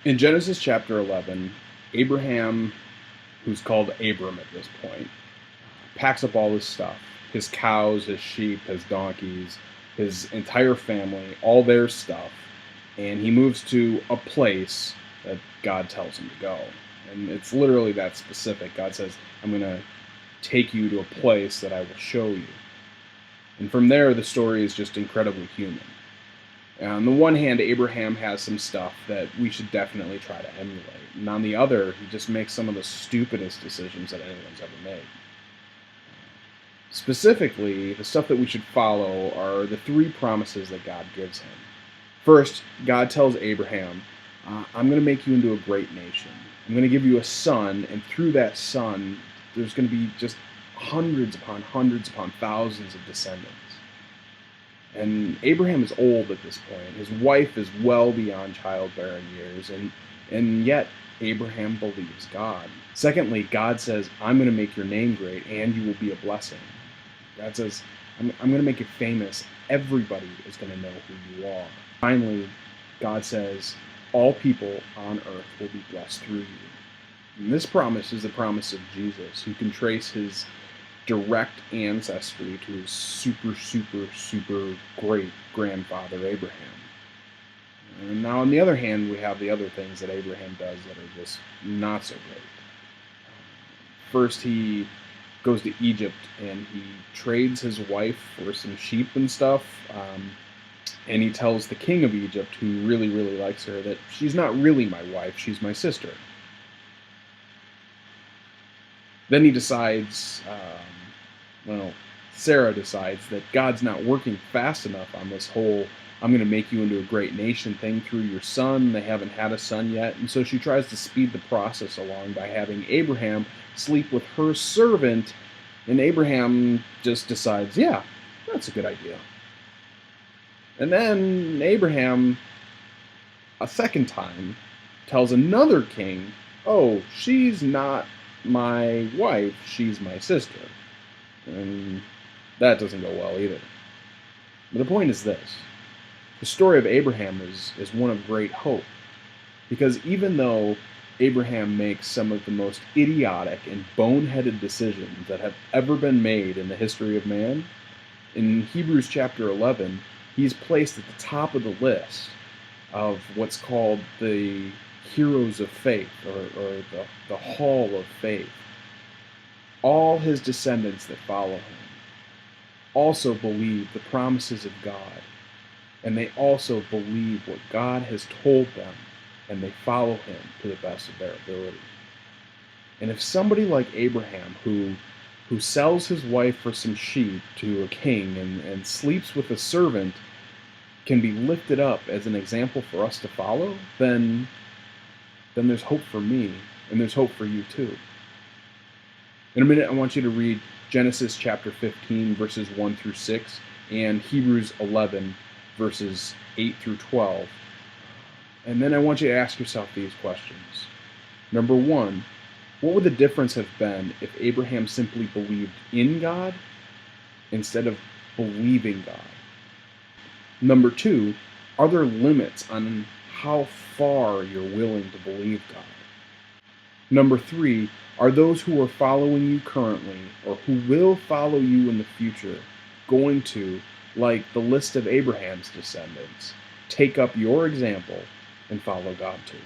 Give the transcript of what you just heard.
In Genesis chapter 11, Abraham, who's called Abram at this point, packs up all his stuff, his cows, his sheep, his donkeys, his entire family, all their stuff, and he moves to a place that God tells him to go. And it's literally that specific. God says, I'm going to take you to a place that I will show you. And from there, the story is just incredibly human. On the one hand, Abraham has some stuff that we should definitely try to emulate. And on the other, he just makes some of the stupidest decisions that anyone's ever made. Specifically, the stuff that we should follow are the three promises that God gives him. First, God tells Abraham, I'm going to make you into a great nation. I'm going to give you a son, and through that son, there's going to be just hundreds upon thousands of descendants. And Abraham is old at this point. His wife is well beyond childbearing years, and yet Abraham believes God. Secondly, God says, I'm going to make your name great, and you will be a blessing. God says, I'm going to make you famous. Everybody is going to know who you are. Finally, God says, all people on earth will be blessed through you. And this promise is the promise of Jesus, who can trace his direct ancestry to his super great grandfather Abraham. And now on the other hand, we have the other things that Abraham does that are just not so great. First, he goes to Egypt and he trades his wife for some sheep and stuff, and he tells the king of Egypt, who really likes her, that she's not really my wife, she's my sister. Then he decides, Sarah decides that God's not working fast enough on this whole I'm going to make you into a great nation thing through your son. They haven't had a son yet, and so she tries to speed the process along by having Abraham sleep with her servant, and Abraham just decides, yeah, that's a good idea. And then Abraham, a second time, tells another king, oh, she's not my wife, she's my sister. And that doesn't go well either. But the point is this. The story of Abraham is one of great hope. Because even though Abraham makes some of the most idiotic and boneheaded decisions that have ever been made in the history of man, in Hebrews chapter 11, he's placed at the top of the list of what's called the heroes of faith, or the hall of faith. All his descendants that follow him also believe the promises of God, and they also believe what God has told them, and they follow him to the best of their ability. And if somebody like Abraham, who sells his wife for some sheep to a king and sleeps with a servant, can be lifted up as an example for us to follow, then there's hope for me, and there's hope for you too. In a minute, I want you to read Genesis chapter 15, verses 1 through 6, and Hebrews 11, verses 8 through 12. And then I want you to ask yourself these questions. Number one, what would the difference have been if Abraham simply believed in God instead of believing God? Number two, are there limits on how far you're willing to believe God? Number three, are those who are following you currently, or who will follow you in the future, going to, like the list of Abraham's descendants, take up your example and follow God too?